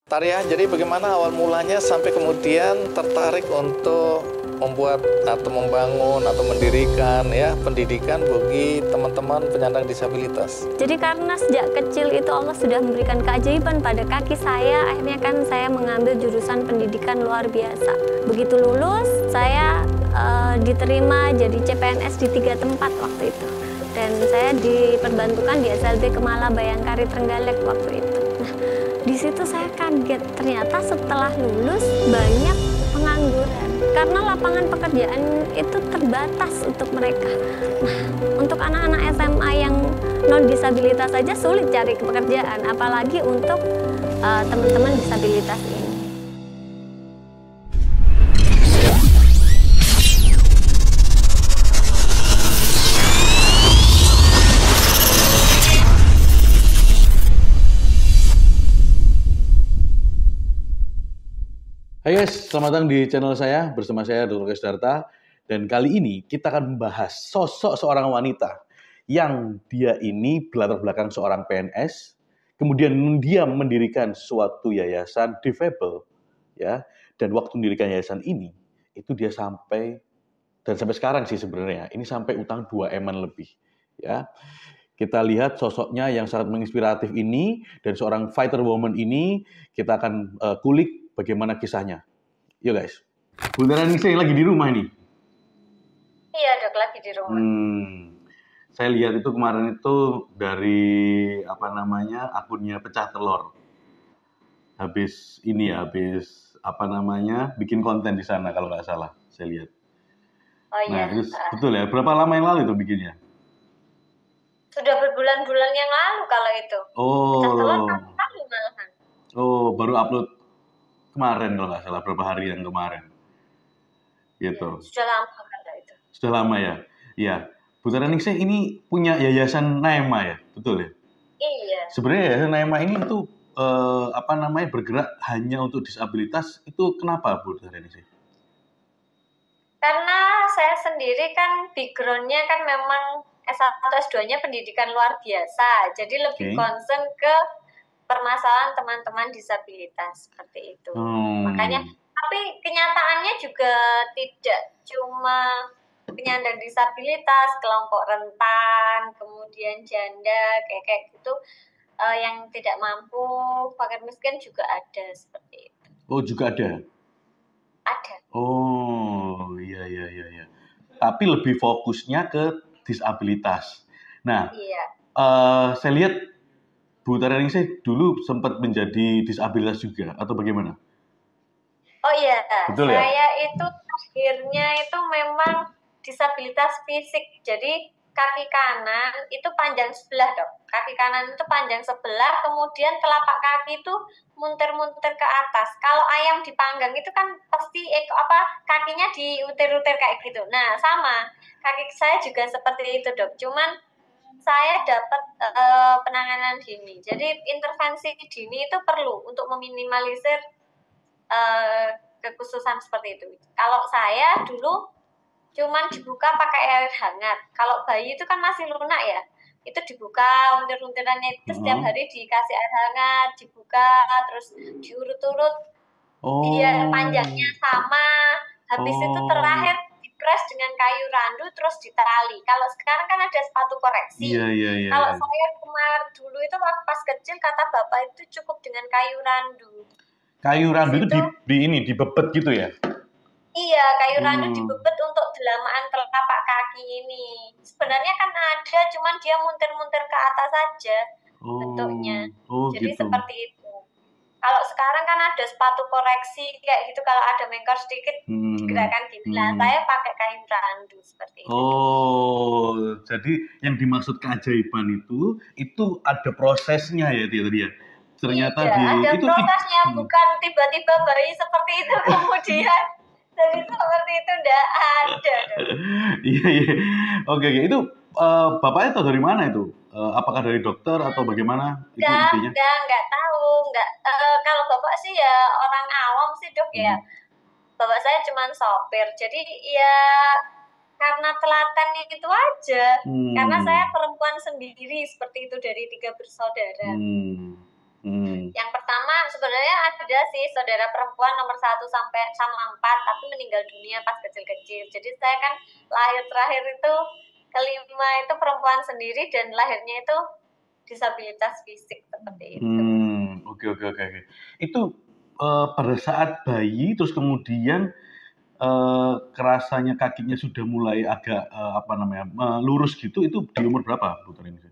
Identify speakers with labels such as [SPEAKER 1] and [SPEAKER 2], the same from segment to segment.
[SPEAKER 1] Tariah, jadi bagaimana awal mulanya sampai kemudian tertarik untuk membuat atau membangun atau mendirikan ya pendidikan bagi teman-teman penyandang disabilitas?
[SPEAKER 2] Jadi karena sejak kecil itu Allah sudah memberikan keajaiban pada kaki saya, akhirnya kan saya mengambil jurusan pendidikan luar biasa. Begitu lulus, saya diterima jadi CPNS di 3 tempat waktu itu. Dan saya diperbantukan di SLB Kemala Bayangkari Trenggalek waktu itu. Nah, di situ saya kaget, ternyata setelah lulus banyak pengangguran karena lapangan pekerjaan itu terbatas untuk mereka. Nah, untuk anak-anak SMA yang non disabilitas saja sulit cari pekerjaan, apalagi untuk teman-teman disabilitas ini.
[SPEAKER 3] Hai guys, selamat datang di channel saya bersama saya Dr. Kesdarta. Dan kali ini kita akan membahas sosok seorang wanita yang dia ini berlatar belakang seorang PNS, kemudian dia mendirikan suatu yayasan difabel, ya. Dan waktu mendirikan yayasan ini, itu dia sampai sekarang sih sebenarnya ini sampai utang 2 M lebih, ya. Kita lihat sosoknya yang sangat menginspiratif ini dan seorang fighter woman ini kita akan kulik bagaimana kisahnya. Yuk guys. Bunda Raningsih lagi di rumah ini?
[SPEAKER 2] Iya dok, lagi di rumah.
[SPEAKER 3] Saya lihat itu kemarin itu dari akunnya Pecah Telur. Habis bikin konten di sana kalau nggak salah saya lihat.
[SPEAKER 2] Oh iya.
[SPEAKER 3] Nah, itu betul ya. Berapa lama yang lalu itu bikinnya?
[SPEAKER 2] Sudah berbulan-bulan yang lalu kalau itu. Pecah Telur lalu malahan.
[SPEAKER 3] Oh, baru upload kemarin kalau nggak salah, beberapa hari yang kemarin. Gitu.
[SPEAKER 2] Ya, sudah lama kalau itu.
[SPEAKER 3] Sudah lama ya? Iya. Bu Raningsih ini punya yayasan Naema ya? Betul ya?
[SPEAKER 2] Iya.
[SPEAKER 3] Sebenarnya yayasan Naema ini itu bergerak hanya untuk disabilitas. Itu kenapa Bu Raningsih?
[SPEAKER 2] Karena saya sendiri kan background-nya kan memang S1 S2-nya pendidikan luar biasa. Jadi lebih concern ke permasalahan teman-teman disabilitas seperti itu. Makanya, tapi kenyataannya juga tidak cuma penyandang disabilitas, kelompok rentan, kemudian janda, kayak gitu, yang tidak mampu, fakir miskin juga ada seperti itu.
[SPEAKER 3] Oh, juga ada?
[SPEAKER 2] Ada.
[SPEAKER 3] Oh, iya. Tapi lebih fokusnya ke disabilitas. Nah,
[SPEAKER 2] iya.
[SPEAKER 3] Saya lihat Bu Raningsih dulu sempat menjadi disabilitas juga, atau bagaimana?
[SPEAKER 2] Oh iya,
[SPEAKER 3] betul ya?
[SPEAKER 2] Saya itu akhirnya itu memang disabilitas fisik. Jadi kaki kanan itu panjang sebelah dok. Kaki kanan itu panjang sebelah, kemudian telapak kaki itu munter-munter ke atas. Kalau ayam dipanggang itu kan pasti kakinya diutir-utir kayak gitu. Nah sama, kaki saya juga seperti itu dok. Cuman saya dapat penanganan dini. Jadi intervensi dini itu perlu untuk meminimalisir kekhususan seperti itu. Kalau saya dulu cuman dibuka pakai air hangat. Kalau bayi itu kan masih lunak ya, itu dibuka untir-untirannya itu setiap hari dikasih air hangat, dibuka terus diurut-urut biar panjangnya sama. Habis itu terakhir dipres dengan kayu randu terus ditali. Kalau sekarang kan ada sepatu koreksi.
[SPEAKER 3] Iya.
[SPEAKER 2] Kalau saya kemarin dulu itu waktu pas kecil kata bapak itu cukup dengan kayu randu.
[SPEAKER 3] Kayu randu itu dibebet gitu ya?
[SPEAKER 2] Iya, kayu randu dibebet untuk delamaan telapak kaki ini. Sebenarnya kan ada, cuman dia muntir-muntir ke atas saja bentuknya. Jadi gitu. Seperti itu. Kalau sekarang kan ada sepatu koreksi kayak gitu, kalau ada mengkor sedikit gerakan gini. Nah, saya pakai kayu randu seperti itu.
[SPEAKER 3] Oh, jadi yang dimaksud keajaiban itu ada prosesnya ya dia. Ternyata
[SPEAKER 2] ada prosesnya, bukan tiba-tiba bayi seperti itu kemudian jadi seperti itu, enggak ada.
[SPEAKER 3] Iya. Oke. Itu bapaknya tahu dari mana itu? Apakah dari dokter atau bagaimana?
[SPEAKER 2] Enggak tahu. Kalau bapak sih ya orang awam sih dok ya. Bapak saya cuma sopir. Jadi ya karena telaten itu aja. Karena saya perempuan sendiri seperti itu dari 3 bersaudara. Yang pertama sebenarnya ada sih saudara perempuan nomor 1 sampai sama 4, tapi meninggal dunia pas kecil-kecil. Jadi saya kan lahir terakhir itu kelima itu perempuan sendiri dan lahirnya itu disabilitas fisik seperti itu.
[SPEAKER 3] Oke. Itu pada saat bayi terus kemudian kerasanya kakinya sudah mulai agak lurus gitu, itu di umur berapa Bu Tarini?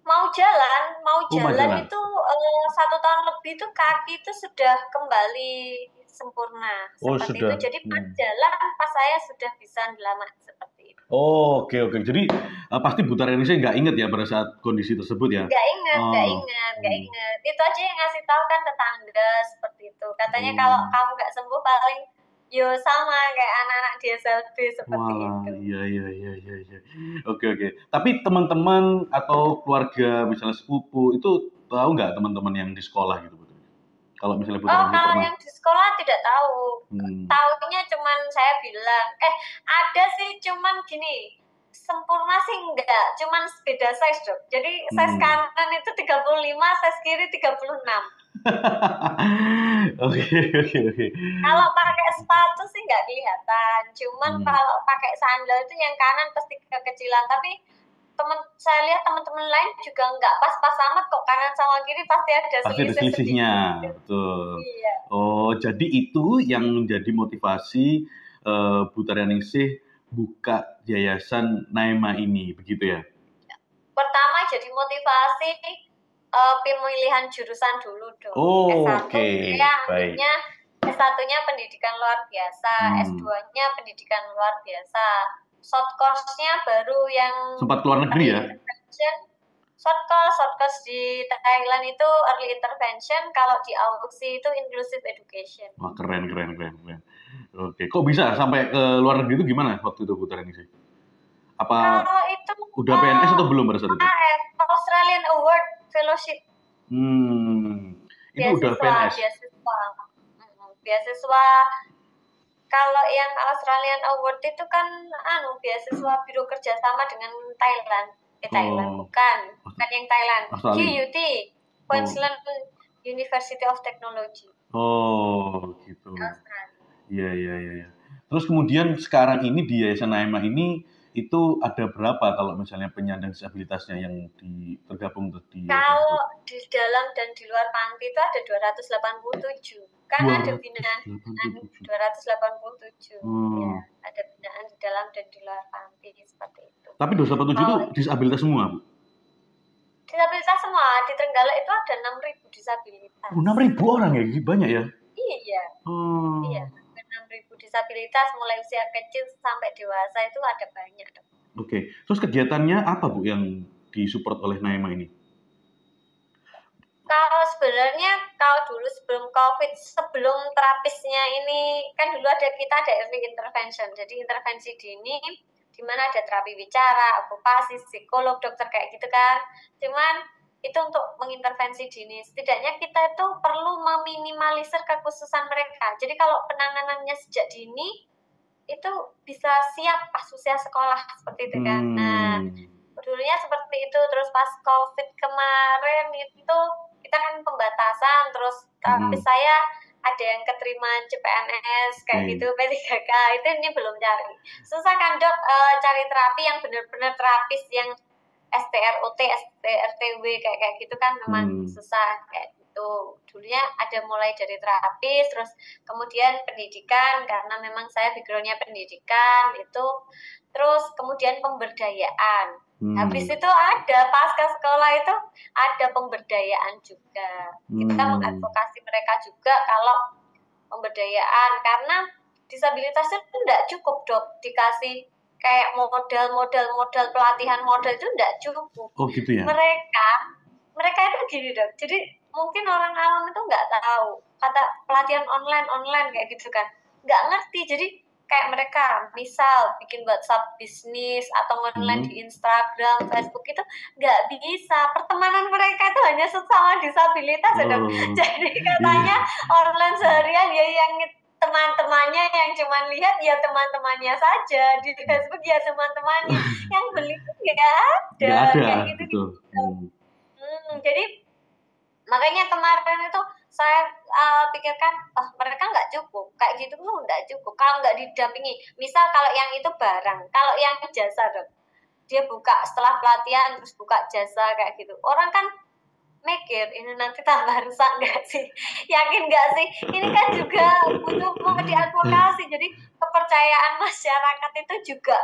[SPEAKER 2] Mau jalan
[SPEAKER 3] jalan.
[SPEAKER 2] itu 1 tahun lebih tuh kaki itu sudah kembali sempurna seperti
[SPEAKER 3] sudah.
[SPEAKER 2] itu. Jadi pas jalan pas saya sudah bisa lama seperti itu.
[SPEAKER 3] Oke. Jadi pasti Bu Tarini nggak inget ya pada saat kondisi tersebut ya?
[SPEAKER 2] Nggak ingat. Itu aja yang ngasih tahu kan tetangga seperti itu. Katanya kalau kamu nggak sembuh paling yo sama kayak anak-anak di SLB seperti itu.
[SPEAKER 3] Iya. Oke. Tapi teman-teman atau keluarga misalnya sepupu itu tahu nggak teman-teman yang di sekolah gitu Bu? Kalau misalnya Bu Tarini
[SPEAKER 2] Kalau
[SPEAKER 3] pernah.
[SPEAKER 2] yang di sekolah tidak tahu. Taunya cuman saya bilang, ada sih cuman gini, sempurna sih enggak, cuman beda size dok. Jadi size kanan itu 35, size kiri 36.
[SPEAKER 3] Oke.
[SPEAKER 2] Kalau pakai sepatu sih nggak kelihatan, cuman kalau pakai sandal itu yang kanan pasti kekecilan. Tapi saya lihat teman-teman lain juga nggak pas-pas amat kok, kanan sama kiri pasti ada
[SPEAKER 3] selisihnya. Betul.
[SPEAKER 2] Iya.
[SPEAKER 3] Jadi itu yang menjadi motivasi Bu Tarini buka yayasan Naima ini, begitu ya?
[SPEAKER 2] Pertama jadi motivasi pemilihan jurusan dulu dong. S1 ambilnya S1-nya pendidikan luar biasa, S2-nya pendidikan luar biasa. Short course-nya baru yang
[SPEAKER 3] sempat keluar negeri ya?
[SPEAKER 2] Short course di Thailand itu early intervention, kalau di Aussie itu inclusive education.
[SPEAKER 3] Wah, keren. Oke, kok bisa sampai ke luar negeri itu gimana waktu itu Bu Tarini? Apa
[SPEAKER 2] kalau itu
[SPEAKER 3] udah PNS atau belum pada saat itu?
[SPEAKER 2] Australian Award Fellowship.
[SPEAKER 3] Itu udah PNS.
[SPEAKER 2] Beasiswa. Kalau yang Australian Award itu kan beasiswa biro kerjasama dengan Thailand. Bukan yang Thailand. QUT, Queensland University of Technology.
[SPEAKER 3] Gitu.
[SPEAKER 2] Australia.
[SPEAKER 3] Iya. Terus kemudian sekarang ini di Yayasan Naima ini itu ada berapa kalau misalnya penyandang disabilitasnya yang tergabung di
[SPEAKER 2] Kalau di dalam dan di luar panti itu ada 287. Kan ada binaan 287. Ya, ada binaan di dalam dan di luar panti seperti itu.
[SPEAKER 3] Tapi 287 itu disabilitas semua, Bu?
[SPEAKER 2] Disabilitas semua. Di Trenggalek itu ada 6.000 disabilitas.
[SPEAKER 3] 6.000 orang ya? Banyak ya?
[SPEAKER 2] Iya. Iya. 6.000 disabilitas mulai usia kecil sampai dewasa itu ada banyak.
[SPEAKER 3] Oke. Terus kegiatannya apa Bu yang disupport oleh Naima ini?
[SPEAKER 2] Kalau sebenarnya dulu sebelum COVID, sebelum terapisnya ini kan dulu kita ada early intervention. Jadi intervensi dini di mana ada terapi bicara, okupasi, psikolog, dokter kayak gitu kan. Cuman itu untuk mengintervensi dini. Setidaknya kita itu perlu meminimalisir kekhususan mereka. Jadi kalau penanganannya sejak dini itu bisa siap pas usia sekolah seperti itu kan. Nah, dulunya seperti itu. Terus pas COVID kemarin itu kita kan pembatasan, terus tapi saya ada yang keterima CPNS kayak gitu, P3K itu ini belum cari. Susah kan dok cari terapi yang benar-benar terapis yang STROT, STRTW kayak gitu kan memang susah kayak gitu. Dulunya ada mulai dari terapis, terus kemudian pendidikan karena memang saya background-nya pendidikan itu, terus kemudian pemberdayaan. Habis itu ada pasca sekolah itu ada pemberdayaan juga. Kita mengadvokasi mereka juga kalau pemberdayaan karena disabilitas itu tidak cukup dok dikasih kayak modal pelatihan modal itu tidak cukup.
[SPEAKER 3] Gitu ya?
[SPEAKER 2] Mereka itu gini dok. Jadi mungkin orang awam itu nggak tahu kata pelatihan online kayak gitu kan, nggak ngerti. Jadi kayak mereka misal bikin WhatsApp bisnis atau online di Instagram, Facebook itu nggak bisa. Pertemanan mereka itu hanya sesama disabilitas dok. Jadi katanya online seharian ya yang teman-temannya yang cuma lihat ya teman-temannya saja, di Facebook ya teman-temannya, yang beli nggak ada kayak gitu. Jadi Makanya kemarin itu saya pikirkan, oh mereka nggak cukup, kayak gitu tuh nggak cukup. Kalau nggak didampingi, misal kalau yang itu barang, kalau yang jasa dok, dia buka setelah pelatihan terus buka jasa kayak gitu. Orang kan mikir ini nanti tambah rusak nggak sih? Yakin nggak sih? Ini kan juga butuh mau diadvokasi. Jadi kepercayaan masyarakat itu juga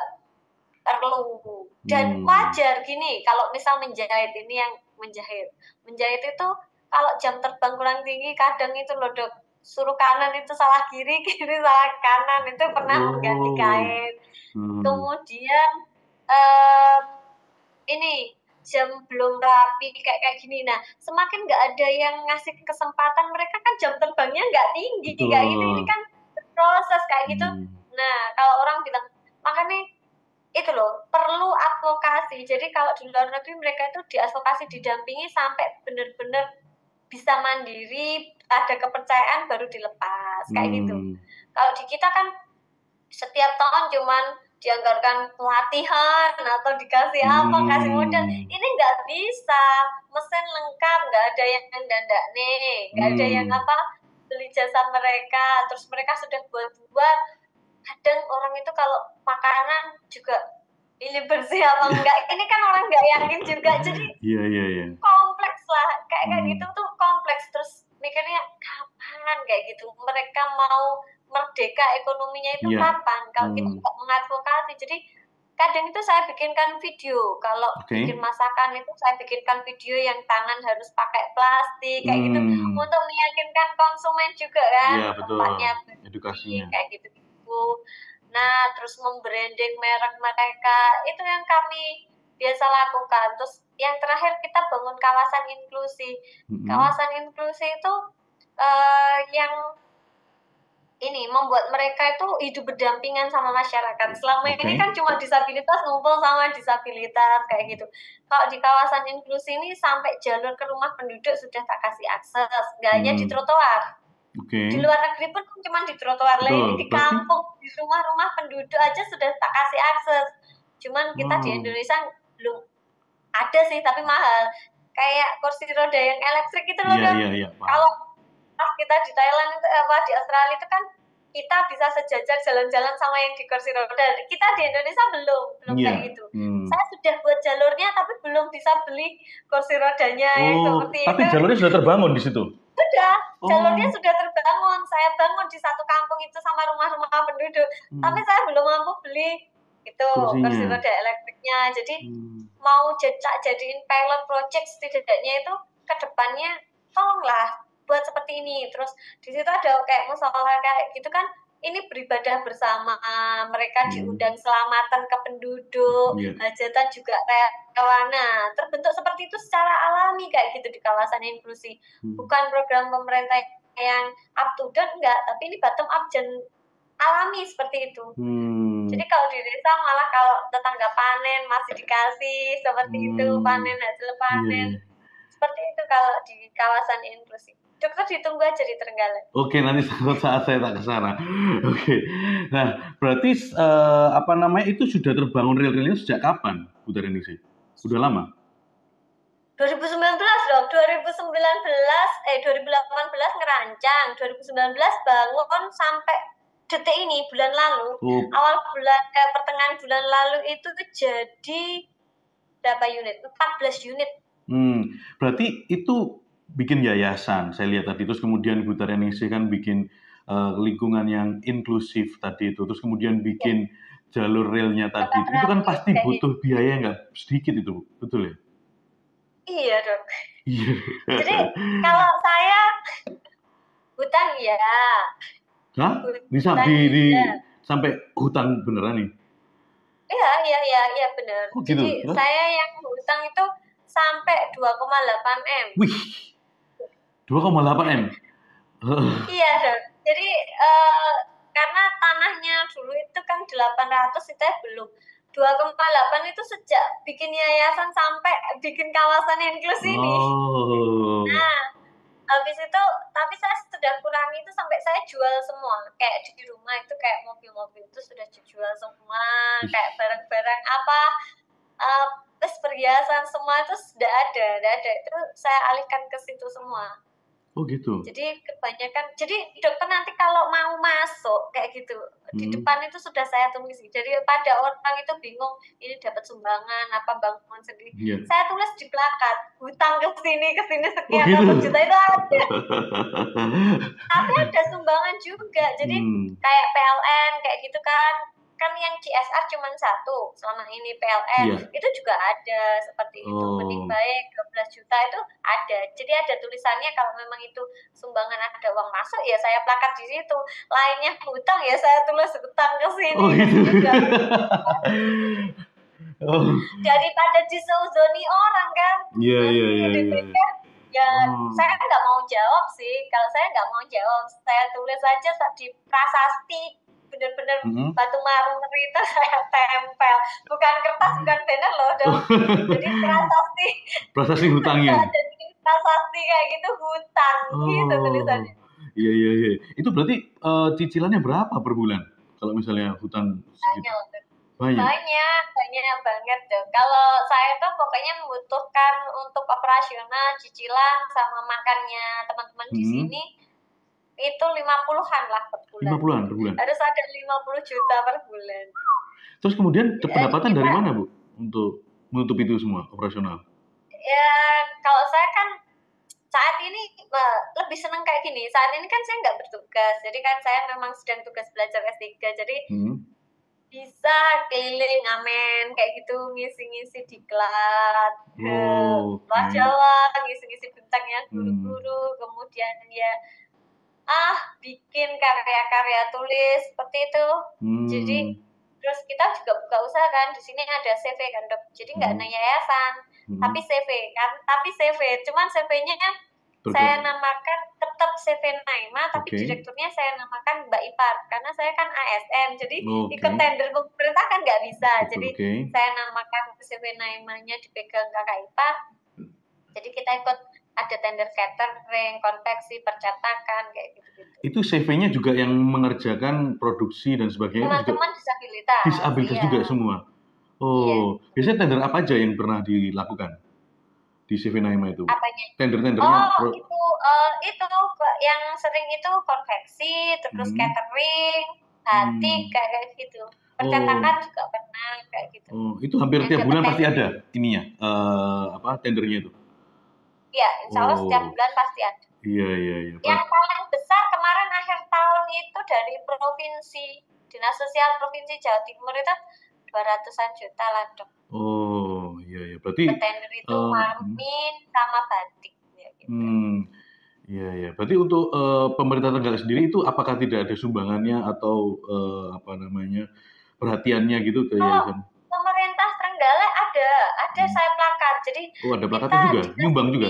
[SPEAKER 2] perlu dan wajar gini. Kalau misal menjahit ini yang menjahit itu kalau jam terbang kurang tinggi kadang itu loh dok, suruh kanan itu salah kiri, kiri salah kanan, itu pernah mengganti kain. Kemudian ini jam belum rapi kayak gini. Nah, semakin nggak ada yang ngasih kesempatan, mereka kan jam terbangnya nggak tinggi kayak gitu. Ini kan proses kayak gitu. Nah, kalau orang bilang makanya itu loh perlu advokasi. Jadi kalau di luar negeri mereka itu diadvokasi, didampingi sampai benar-benar bisa mandiri, ada kepercayaan baru dilepas kayak gitu. Kalau di kita kan setiap tahun cuman dianggarkan pelatihan atau dikasih apa, kasih modal. Ini nggak bisa, mesin lengkap, nggak ada yang dandak nih, nggak ada yang apa beli jasa mereka, terus mereka sudah buat-buat. Kadang orang itu kalau makanan juga ini bersih apa enggak, ini kan orang nggak yakin juga, jadi kompleks lah kayak gitu tuh kompleks. Terus mikirnya kapan kayak gitu mereka mau merdeka ekonominya itu kapan kalau kita nggak mengadvokasi. Jadi kadang itu saya bikinkan video, kalau bikin masakan itu saya bikinkan video yang tangan harus pakai plastik kayak gitu untuk meyakinkan konsumen juga kan, tempatnya
[SPEAKER 3] edukasinya
[SPEAKER 2] kayak gitu. Nah, terus membranding merek mereka, itu yang kami biasa lakukan. Terus yang terakhir kita bangun kawasan inklusi. Kawasan inklusi itu yang ini membuat mereka itu hidup berdampingan sama masyarakat. Selama ini kan cuma disabilitas ngumpul sama disabilitas kayak gitu. Kalau di kawasan inklusi ini sampai jalur ke rumah penduduk sudah tak kasih akses, nggak hanya di trotoar. Di luar negeri pun cuma di trotoar, lah ini di kampung, di rumah-rumah penduduk aja sudah tak kasih akses. Cuman kita di Indonesia belum ada sih, tapi mahal. Kayak kursi roda yang elektrik itu loh. Kalau pas kita di Thailand itu di Australia itu kan kita bisa sejajar jalan-jalan sama yang di kursi roda. Kita di Indonesia belum kayak gitu. Saya sudah buat jalurnya tapi belum bisa beli kursi rodanya yang seperti
[SPEAKER 3] tapi
[SPEAKER 2] itu.
[SPEAKER 3] Jalurnya sudah terbangun di situ.
[SPEAKER 2] Sudah, jalurnya sudah terbangun. Saya bangun di satu kampung itu sama rumah-rumah penduduk. Tapi saya belum mampu beli itu kursi roda elektriknya. Jadi mau jadiin pilot project setidaknya itu ke depannya tolonglah buat seperti ini. Terus di situ ada kayak musola kayak gitu kan, ini beribadah bersama, mereka diundang selamatan ke penduduk, hajatan juga kayak kawana. Terbentuk seperti itu secara alami kayak gitu di kawasan inklusi. Bukan program pemerintah yang up to date enggak, tapi ini bottom up dan alami seperti itu. Jadi kalau di desa malah kalau tetangga panen masih dikasih seperti itu, panen hasil panen. Seperti itu kalau di kawasan inklusi. Dokter ditunggu aja di Trenggalek.
[SPEAKER 3] Oke, nanti suatu saat saya tak ke sana. Oke. Nah, berarti itu sudah terbangun real-realnya sejak kapan, Bu Tareningsih? Sudah lama?
[SPEAKER 2] 2019 loh, 2018 ngerancang, 2019 bangun sampai detik ini bulan lalu. Awal bulan pertengahan bulan lalu itu jadi berapa unit? 14 unit.
[SPEAKER 3] Berarti itu bikin yayasan, saya lihat tadi. Terus kemudian Bu Tareningsih kan bikin lingkungan yang inklusif tadi itu. Terus kemudian bikin jalur relnya tadi. Itu kan pasti butuh biaya nggak sedikit itu, betul ya?
[SPEAKER 2] Iya dok. Jadi kalau saya hutang ya.
[SPEAKER 3] Hah? Sampai hutang beneran nih?
[SPEAKER 2] Iya bener.
[SPEAKER 3] Gitu?
[SPEAKER 2] Jadi saya yang hutang itu sampai 2,8 M.
[SPEAKER 3] Wih, 2,8 M?
[SPEAKER 2] Iya dok. Jadi karena tanahnya dulu itu kan 800, itu belum. 2,8 itu sejak bikin yayasan sampai bikin kawasan inklusi ini. Nah, habis itu, tapi saya sudah kurangi itu sampai saya jual semua. Kayak di rumah itu kayak mobil-mobil itu sudah dijual semua, kayak barang-barang apa, terus perhiasan semua itu sudah ada itu saya alihkan ke situ semua.
[SPEAKER 3] Oh gitu.
[SPEAKER 2] Jadi kebanyakan, jadi dokter nanti kalau mau masuk kayak gitu di depan itu sudah saya tulis. Jadi pada orang itu bingung ini dapat sumbangan apa bangun sendiri.
[SPEAKER 3] Iya.
[SPEAKER 2] Saya tulis di plakat hutang ke sini sekian
[SPEAKER 3] gitu.
[SPEAKER 2] ratus juta itu ada. Tapi ada sumbangan juga. Jadi kayak PLN kayak gitu kan yang CSR cuma satu selama ini PLN itu juga ada seperti itu. Mending baik 12 juta itu ada. Jadi ada tulisannya kalau memang itu sumbangan ada uang masuk ya saya plakat di situ. Lainnya hutang ya saya tulis hutang ke sini.
[SPEAKER 3] Gitu.
[SPEAKER 2] Juga. Daripada diseuzoni orang kan.
[SPEAKER 3] Iya.
[SPEAKER 2] Ya saya nggak mau jawab sih. Kalau saya nggak mau jawab, saya tulis aja di prasasti. Bener-bener batu marmer itu saya tempel, bukan kertas, bukan banner loh dong. Jadi prasasti hutangnya. Jadi prasasti kayak gitu hutang gitu tulisannya.
[SPEAKER 3] Iya. Itu berarti cicilannya berapa per bulan? Kalau misalnya hutang segitu?
[SPEAKER 2] Banyak banget dong. Kalau saya tuh pokoknya membutuhkan untuk operasional, cicilan sama makannya teman-teman di sini. Itu 50-an lah per bulan.
[SPEAKER 3] 50-an per bulan?
[SPEAKER 2] Harus ada 50 juta per bulan.
[SPEAKER 3] Terus kemudian pendapatan dari mana, Bu? Untuk menutup itu semua, operasional?
[SPEAKER 2] Ya, kalau saya kan saat ini lebih seneng kayak gini. Saat ini kan saya nggak bertugas. Jadi kan saya memang sedang tugas belajar S3. Jadi bisa keliling ngamen kayak gitu, ngisi-ngisi diklat ke luar Jawa, ngisi-ngisi bintangnya guru-guru. Kemudian ya bikin karya-karya tulis seperti itu. Jadi terus kita juga buka usaha kan, di sini ada CV kan dok. Jadi nggak ada yayasan, tapi CV kan, cuman CV-nya kan saya namakan tetap CV Naima, tapi direkturnya saya namakan Mbak Ipar karena saya kan ASN. Jadi ikut tender pemerintah kan nggak bisa. Jadi saya namakan CV Naimanya dipegang Kakak Ipar. Jadi kita ikut ada tender catering, konveksi, percetakan kayak gitu-gitu.
[SPEAKER 3] Itu CV-nya juga yang mengerjakan produksi dan sebagainya?
[SPEAKER 2] Teman-teman disabilitas.
[SPEAKER 3] Disabilitas juga semua? Biasanya tender apa aja yang pernah dilakukan di CV Naima itu?
[SPEAKER 2] Apanya?
[SPEAKER 3] Tender-tendernya?
[SPEAKER 2] Itu yang sering itu konveksi, terus catering, batik kayak gitu. Percetakan juga pernah kayak gitu.
[SPEAKER 3] Itu hampir tiap bulan pasti ada ininya, tendernya itu?
[SPEAKER 2] Iya, insya Allah setiap bulan pasti ada.
[SPEAKER 3] Iya.
[SPEAKER 2] Yang paling besar kemarin akhir tahun itu dari provinsi, Dinas Sosial Provinsi Jawa Timur itu 200-an juta lah dok.
[SPEAKER 3] Iya. Berarti
[SPEAKER 2] tender itu marmin sama batik. Ya, gitu.
[SPEAKER 3] Iya. Berarti untuk pemerintah Trenggalek sendiri itu apakah tidak ada sumbangannya atau perhatiannya gitu ke yayasan?
[SPEAKER 2] Pemerintah Trenggalek ada saya plakat. Jadi
[SPEAKER 3] ada plakatnya juga, nyumbang juga.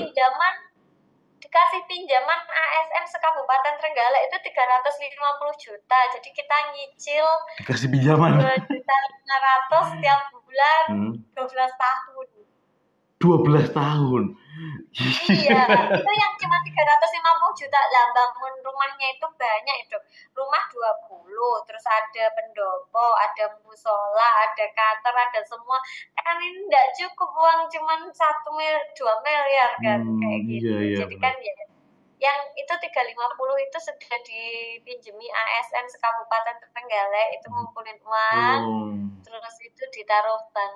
[SPEAKER 2] Dikasih pinjaman ASN sekabupaten Trenggalek itu 350 juta. Jadi kita nyicil
[SPEAKER 3] dikasih pinjaman
[SPEAKER 2] 2.500.000 tiap bulan 12 tahun.
[SPEAKER 3] 12 tahun.
[SPEAKER 2] Iya, itu yang cuma 350 juta lah. Bangun rumahnya itu banyak itu. Rumah 20, terus ada pendopo, ada musola, ada kantor, ada semua. Kan ini enggak cukup uang cuma 2 miliar kan kayak gitu.
[SPEAKER 3] Iya,
[SPEAKER 2] jadi kan ya yang itu 350 itu sudah dipinjemi ASN sekabupaten Trenggalek itu ngumpulin uang. Terus itu ditaruh bank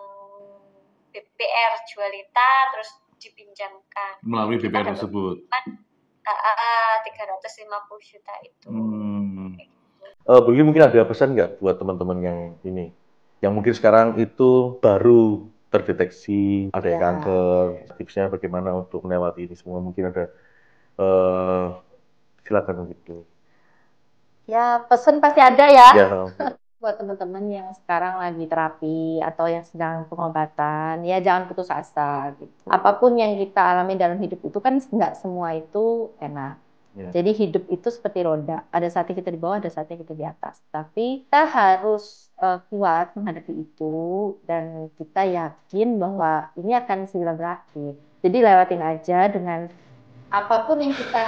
[SPEAKER 2] BPR Jualita terus dipinjamkan
[SPEAKER 3] melalui BPR tersebut.
[SPEAKER 2] 350 juta itu.
[SPEAKER 4] Mungkin ada pesan nggak buat teman-teman yang ini, yang mungkin sekarang itu baru terdeteksi ada kanker, tipsnya bagaimana untuk melewati ini semua? Mungkin ada, silakan gitu.
[SPEAKER 5] Ya pesan pasti ada ya.
[SPEAKER 4] Ya.
[SPEAKER 5] Buat teman-teman yang sekarang lagi terapi atau yang sedang pengobatan, ya jangan putus asa gitu. Apapun yang kita alami dalam hidup itu kan nggak semua itu enak. Jadi hidup itu seperti roda, ada saatnya kita di bawah, ada saatnya kita di atas. Tapi kita harus kuat menghadapi itu dan kita yakin bahwa ini akan segera berakhir. Jadi lewatin aja dengan apapun yang kita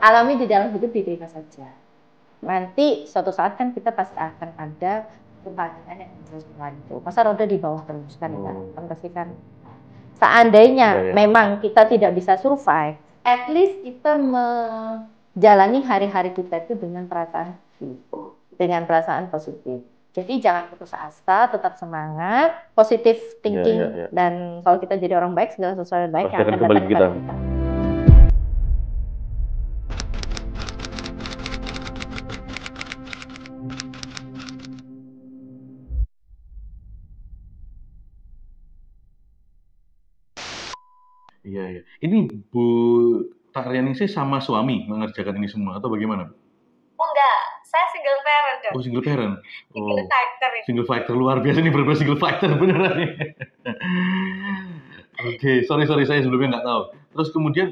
[SPEAKER 5] alami di dalam hidup, diterima saja. Nanti suatu saat kan kita pasti akan ada kebahagiaan yang terus berlanjut. Masa roda di bawah terus kan? Kan pasti kan Seandainya
[SPEAKER 4] Ya, ya.
[SPEAKER 5] memang kita tidak bisa survive, at least kita menjalani hari-hari kita itu dengan perasaan positif. Jadi jangan putus asa, tetap semangat, positive thinking,
[SPEAKER 4] Ya.
[SPEAKER 5] dan kalau kita jadi orang baik, segala sesuatu baik
[SPEAKER 4] Pasti
[SPEAKER 5] yang
[SPEAKER 4] akan
[SPEAKER 5] akan
[SPEAKER 4] kembali
[SPEAKER 5] datang
[SPEAKER 4] ke kita.
[SPEAKER 5] kepada kita.
[SPEAKER 3] Iya. Ini Bu Tarianingsih sama suami mengerjakan ini semua atau bagaimana?
[SPEAKER 2] Oh enggak, saya single parent dong.
[SPEAKER 3] Oh, single parent.
[SPEAKER 2] Single factor itu.
[SPEAKER 3] Single fighter luar biasa, ini benar-benar single fighter beneran nih. Oke, sorry saya sebelumnya nggak tahu. Terus kemudian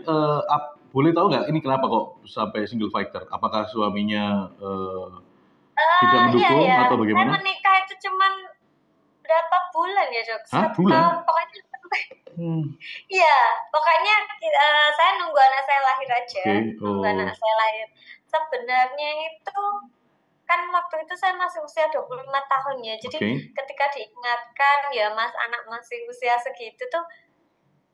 [SPEAKER 3] boleh tahu nggak ini kenapa kok sampai single fighter? Apakah suaminya tidak mendukung
[SPEAKER 2] iya.
[SPEAKER 3] atau bagaimana?
[SPEAKER 2] Saya menikah itu cuman berapa bulan ya dok?
[SPEAKER 3] Hah,
[SPEAKER 2] 1
[SPEAKER 3] bulan?
[SPEAKER 2] tahun pokoknya. Iya, pokoknya saya nunggu anak saya lahir aja.
[SPEAKER 3] Oke,
[SPEAKER 2] Nunggu anak saya lahir. Sebenarnya itu kan waktu itu saya masih usia 25 tahun ya. Jadi ketika diingatkan ya Mas, anak masih usia segitu tuh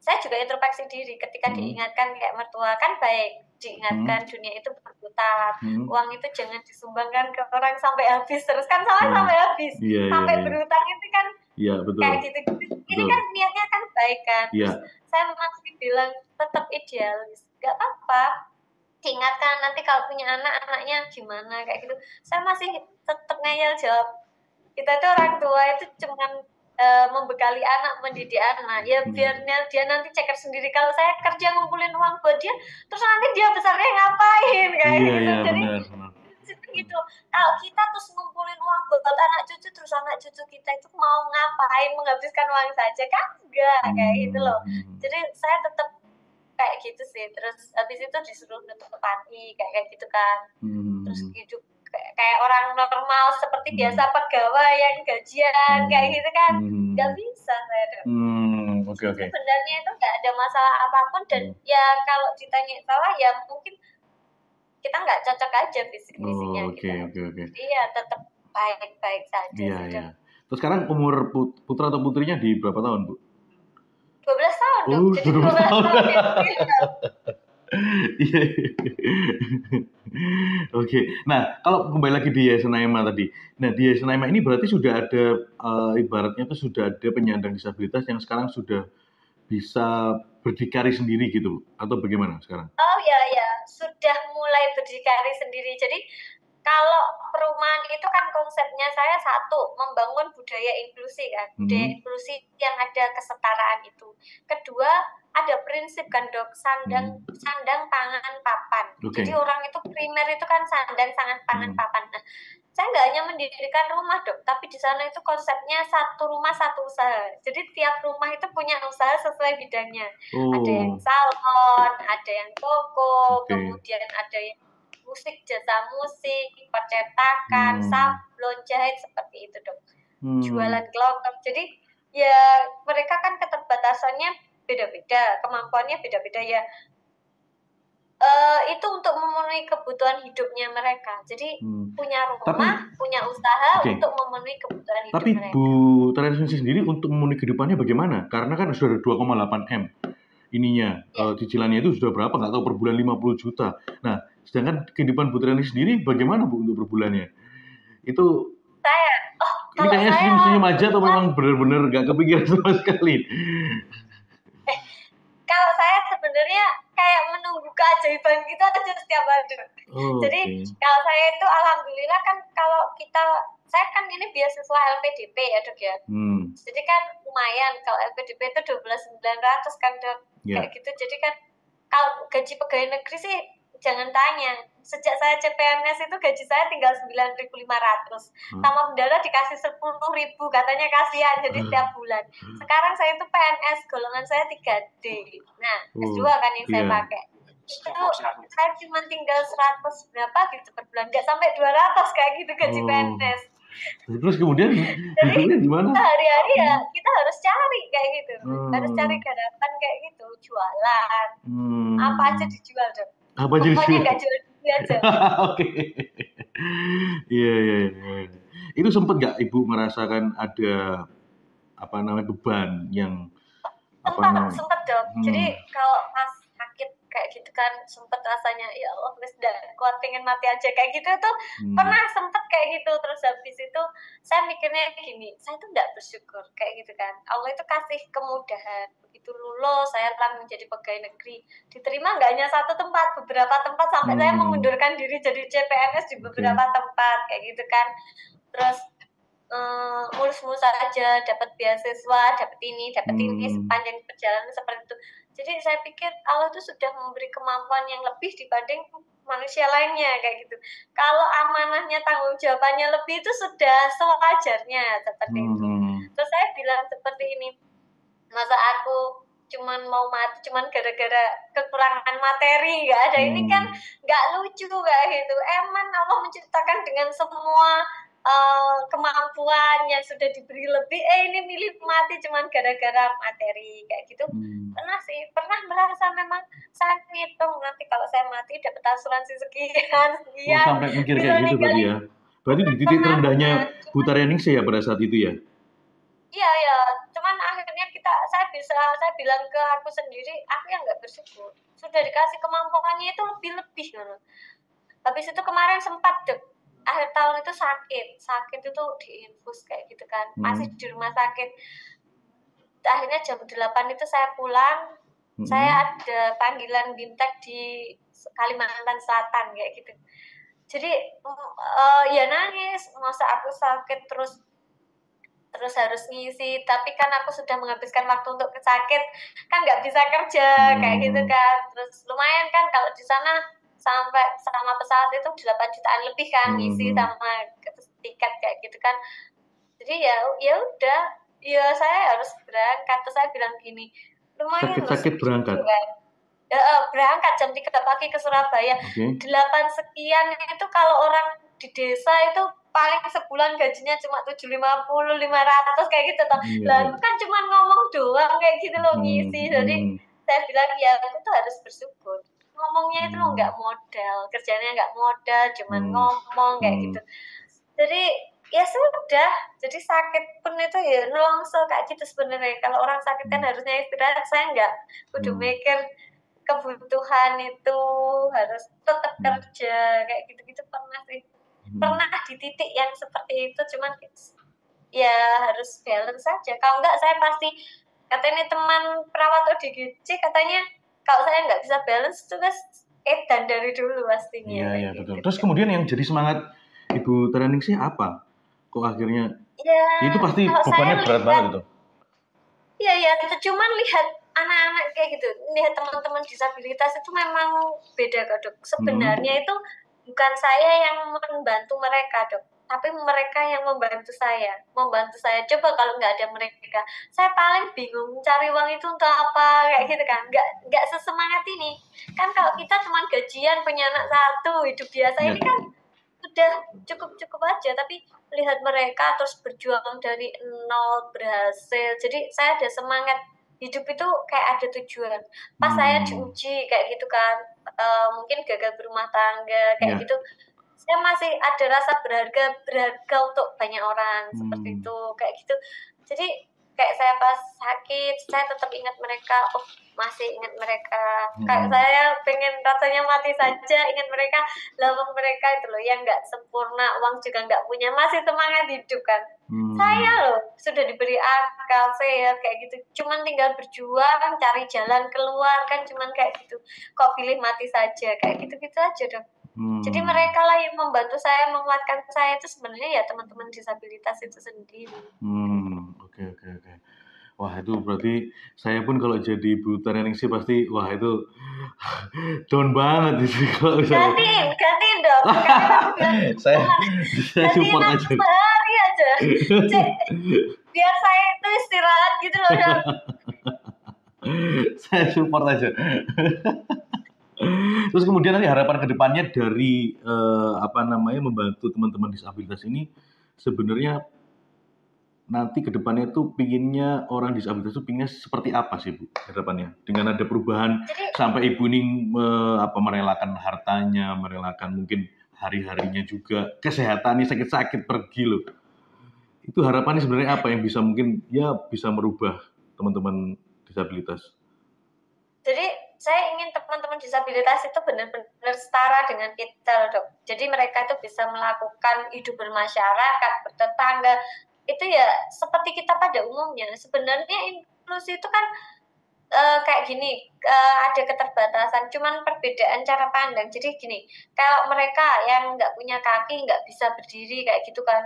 [SPEAKER 2] saya juga introspeksi diri ketika diingatkan kayak mertua kan baik, diingatkan dunia itu berputar, uang itu jangan disumbangkan ke orang sampai habis terus kan sampai habis, sampai berhutang itu kan
[SPEAKER 3] betul.
[SPEAKER 2] Kayak gitu. Ini kan niatnya kan baik kan. Terus saya masih bilang tetap idealis, nggak apa-apa. Diingatkan nanti kalau punya anaknya gimana kayak gitu. Saya masih tetap ngeyel jawab. Kita itu orang tua itu cuman membekali anak, mendidik anak. Ya biarnya dia nanti ceker sendiri. Kalau saya kerja ngumpulin uang buat dia, terus nanti dia besarnya ngapain kayak gitu. Jadi gitu. Kalau kita terus ngumpulin uang buat anak cucu, terus anak cucu kita itu mau ngapain, menghabiskan uang saja kan enggak kayak gitu loh. Jadi saya tetap kayak gitu sih. Terus habis itu disuruh nutup panti kayak gitu kan. Terus hidup kayak orang normal seperti biasa pegawai yang gajian kayak gitu kan. Nggak bisa saya.
[SPEAKER 3] Oke.
[SPEAKER 2] Sebenarnya itu nggak ada masalah apapun dan ya kalau ditanya salah ya mungkin kita nggak cocok aja visi-misinya
[SPEAKER 3] Oke.
[SPEAKER 2] Jadi ya tetap baik-baik saja.
[SPEAKER 3] Iya. Terus sekarang umur putra atau putrinya di berapa tahun, Bu?
[SPEAKER 2] 12 tahun dong. Jadi
[SPEAKER 3] 12 tahun. Iya. Oke. Nah, kalau kembali lagi di Yayasan Naima tadi. Nah, di Yayasan Naima ini berarti sudah ada ibaratnya itu sudah ada penyandang disabilitas yang sekarang sudah bisa berdikari sendiri gitu, atau bagaimana sekarang?
[SPEAKER 2] Oh ya, sudah mulai berdikari sendiri. Jadi kalau perumahan itu kan konsepnya saya satu, membangun budaya inklusi kan, budaya inklusi yang ada kesetaraan itu. Kedua, ada prinsip kan dok, sandang pangan papan. Jadi orang itu primer itu kan sandang pangan papan. Nah, saya nggak hanya mendirikan rumah dok, tapi di sana itu konsepnya satu rumah satu usaha. Jadi tiap rumah itu punya usaha sesuai bidangnya. Ada yang salon, ada yang toko, kemudian ada yang musik, jasa musik, percetakan, sablon, jahit seperti itu dok. Jualan kelontong. Jadi ya mereka kan keterbatasannya beda-beda, kemampuannya beda-beda ya. Itu untuk memenuhi kebutuhan hidupnya mereka. Jadi punya rumah, punya usaha untuk memenuhi kebutuhan hidup mereka.
[SPEAKER 3] Tapi Bu Tarianingsih sendiri untuk memenuhi kehidupannya bagaimana? Karena kan sudah ada 2,8 M ininya, cicilannya itu sudah berapa? Nggak tahu, per bulan 50 juta. Nah, sedangkan kehidupan Bu Tarianingsih sendiri bagaimana Bu untuk per bulannya? Itu ini kayaknya senyum-senyum aja atau memang benar-benar nggak kepikiran sama sekali?
[SPEAKER 2] Kalau saya sebenarnya kayak menunggu keajaiban gitu aja setiap hari. Jadi kalau saya itu alhamdulillah kan kalau saya kan ini beasiswa LPDP ya dok ya. Jadi kan lumayan kalau LPDP itu 12.900 kan dok. Kayak gitu. Jadi kan kalau gaji pegawai negeri sih jangan tanya. Sejak saya CPNS itu gaji saya tinggal 9.500. Sama bendara dikasih 10.000 katanya kasihan jadi setiap bulan. Sekarang saya itu PNS, golongan saya 3D. Nah, S2 kan yang saya pakai. Itu saya cuma tinggal 100 berapa gitu per bulan. Nggak sampai 200 kayak gitu gaji PNS.
[SPEAKER 3] Terus kemudian hidupnya gimana?
[SPEAKER 2] Hari-hari ya kita harus cari kayak gitu. Harus cari garapan kayak gitu, jualan. Apa aja dijual dong.
[SPEAKER 3] Apa aja dijual?
[SPEAKER 2] Pokoknya nggak jual aja.
[SPEAKER 3] Oke. Iya. Itu sempat nggak Ibu merasakan ada beban yang
[SPEAKER 2] Sempet dok. Jadi kalau pas sakit kayak gitu kan sempet rasanya ya Allah wis ndak kuat pengen mati aja kayak gitu tuh pernah sempet kayak gitu. Terus habis itu saya mikirnya gini, saya tuh ndak bersyukur kayak gitu kan. Allah itu kasih kemudahan, begitu lulus saya langsung menjadi pegawai negeri, diterima nggak hanya satu tempat, beberapa tempat, sampai saya mengundurkan diri jadi CPNS di beberapa tempat kayak gitu kan. Terus mulus-mulus aja, dapat beasiswa, dapat ini sepanjang perjalanan seperti itu. Jadi saya pikir Allah itu sudah memberi kemampuan yang lebih dibanding manusia lainnya kayak gitu. Kalau amanahnya, tanggung jawabannya lebih itu sudah sewajarnya seperti itu. Terus saya bilang seperti ini, masa aku cuman mau mati cuman gara-gara kekurangan materi, nggak ada ini kan nggak lucu kayak gitu. Emang Allah menciptakan dengan semua kemampuan yang sudah diberi lebih, ini milih mati cuman gara-gara materi kayak gitu. Pernah merasa memang saya ngitung nanti kalau saya mati dapat asuransi sekian.
[SPEAKER 3] Sampai mikir kayak gitu berarti ya. Berarti di titik terendahnya Bu Taryaningsih ya pada saat itu ya?
[SPEAKER 2] Iya, cuman akhirnya saya bilang ke aku sendiri, aku yang nggak bersyukur. Sudah dikasih kemampuannya itu lebih-lebih. Habis itu kemarin sempat akhir tahun itu sakit itu diinfus kayak gitu kan, masih di rumah sakit. Akhirnya jam 8 itu saya pulang, saya ada panggilan Bimtek di Kalimantan Selatan kayak gitu. Jadi ya nangis, masa aku sakit terus harus ngisi, tapi kan aku sudah menghabiskan waktu untuk sakit, kan nggak bisa kerja kayak gitu kan. Terus lumayan kan kalau di sana sampai sama pesawat itu 8 jutaan lebih kan ngisi sama tiket kayak gitu kan. Jadi ya udah, ya saya harus berangkat. Terus saya bilang gini, lumayan
[SPEAKER 3] sakit berangkat
[SPEAKER 2] kan? Berangkat jam 3 pagi ke Surabaya. 8 sekian itu kalau orang di desa itu paling sebulan gajinya cuma 750, 500 kayak gitu toh. Lah itu kan cuma ngomong doang kayak gitu loh ngisi. Jadi saya bilang ya aku tuh harus bersyukur. Ngomongnya itu lo nggak modal, kerjanya nggak modal, cuman ngomong kayak gitu. Jadi ya sudah, jadi sakit pun itu ya nelongso kayak gitu sebenarnya. Kalau orang sakit kan harusnya istirahat, saya nggak kudu mikir kebutuhan itu harus tetap kerja kayak gitu-gitu. Pernah di titik yang seperti itu, cuman ya harus balance saja. Kalau enggak saya pasti, katanya teman perawat ODGJ katanya kalau saya nggak bisa balance itu kan edan dari dulu pastinya.
[SPEAKER 3] Iya betul. Terus kemudian yang jadi semangat Ibu Taryaningsih apa? Kok akhirnya? Ya, itu pasti bebannya berat banget itu.
[SPEAKER 2] Iya, cuman lihat anak-anak kayak gitu, lihat teman-teman disabilitas itu memang beda kok dok. Sebenarnya itu bukan saya yang membantu mereka dok, tapi mereka yang membantu saya. Coba kalau nggak ada mereka, saya paling bingung cari uang itu untuk apa kayak gitu kan. Nggak sesemangat ini. Kan kalau kita cuma gajian punya anak satu, hidup biasa ini kan udah cukup aja. Tapi lihat mereka terus berjuang dari nol berhasil. Jadi saya ada semangat. Hidup itu kayak ada tujuan. Pas saya diuji kayak gitu kan, mungkin gagal berumah tangga kayak gitu, saya masih ada rasa berharga untuk banyak orang seperti itu kayak gitu. Jadi kayak saya pas sakit, saya tetap ingat mereka, masih ingat mereka. Kayak saya pengen rasanya mati saja, ingat mereka, lawang mereka itu loh yang nggak sempurna, uang juga nggak punya, masih semangat hidup kan. Saya loh sudah diberi akal sehat kayak gitu, cuman tinggal berjuang cari jalan keluar kan, cuman kayak gitu. Kok pilih mati saja kayak gitu aja dong. Jadi mereka lah yang membantu saya, menguatkan saya itu sebenarnya ya teman-teman disabilitas itu sendiri.
[SPEAKER 3] Oke. Wah itu berarti saya pun kalau jadi Bu Taryaningsih pasti wah itu down banget sih kalau misalnya.
[SPEAKER 2] Gantiin dong.
[SPEAKER 3] saya support aja.
[SPEAKER 2] Hari aja. Biar saya itu istirahat gitu loh dong.
[SPEAKER 3] Saya support aja. Terus kemudian nanti harapan kedepannya dari membantu teman-teman disabilitas ini sebenarnya nanti kedepannya itu pinginnya orang disabilitas itu pinginnya seperti apa sih Bu harapannya? Dengan ada perubahan sampai Ibu ini merelakan hartanya, merelakan mungkin hari-harinya juga, kesehatannya sakit-sakit pergi loh. Itu harapannya sebenarnya apa yang bisa mungkin ya bisa merubah teman-teman
[SPEAKER 4] disabilitas?
[SPEAKER 2] Jadi saya ingin teman-teman disabilitas itu benar-benar setara dengan kita loh, Dok. Jadi mereka itu bisa melakukan hidup bermasyarakat, bertetangga. Itu ya seperti kita pada umumnya. Sebenarnya inklusi itu kan kayak gini, ada keterbatasan, cuman perbedaan cara pandang. Jadi gini, kalau mereka yang nggak punya kaki, nggak bisa berdiri kayak gitu kan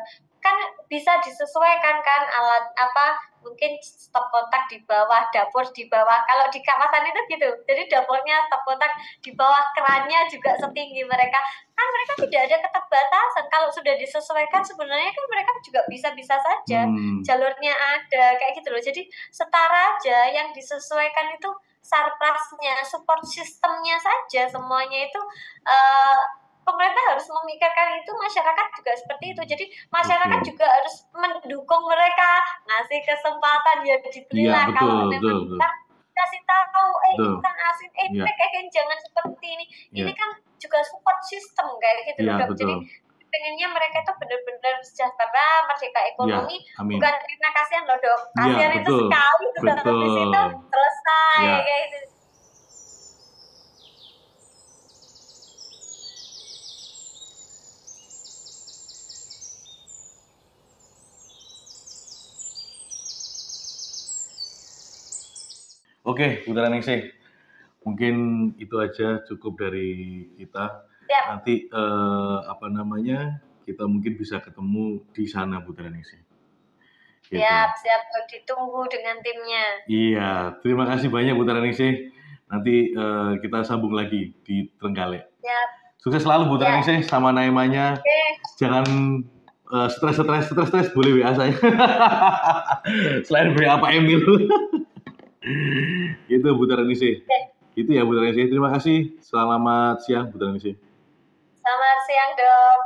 [SPEAKER 2] bisa disesuaikan kan alat apa, mungkin stop kontak di bawah, dapur di bawah. Kalau di kawasan itu gitu, jadi dapurnya stop kontak di bawah, kerannya juga setinggi mereka. Kan mereka tidak ada keterbatasan. Kalau sudah disesuaikan sebenarnya kan mereka juga bisa-bisa saja. Jalurnya ada kayak gitu loh. Jadi setara aja, yang disesuaikan itu sarplasnya, support sistemnya saja, semuanya itu pemerintah harus memikirkan itu, masyarakat juga seperti itu. Jadi masyarakat juga harus mendukung mereka, ngasih kesempatan ya diberilah. Kalau memang kita kasih tahu, itu kan asin, jangan seperti ini. Ini kan juga support system kayak gitu loh, Dok. Jadi pengennya mereka itu benar-benar sejahtera, merdeka ekonomi, bukan karena kasihan loh, Dok. Kasihan itu sekali sudah habis itu selesai kayak gitu.
[SPEAKER 3] Oke, Bu Ningsih, mungkin itu aja cukup dari kita. Nanti kita mungkin bisa ketemu di sana, Bu Ningsih.
[SPEAKER 2] Gitu. Siap, ditunggu dengan timnya.
[SPEAKER 3] Iya, terima kasih banyak Bu Ningsih. Nanti kita sambung lagi di Trenggalek.
[SPEAKER 2] Siap.
[SPEAKER 3] Sukses selalu Bu Ningsih sama Naimanya. Jangan stres, boleh WA saya. Selain WA Pak Emil. Gitu Bu Ningsih. Itu ya Bu Ningsih. Terima kasih. Selamat siang Bu Ningsih.
[SPEAKER 2] Selamat siang, Dok.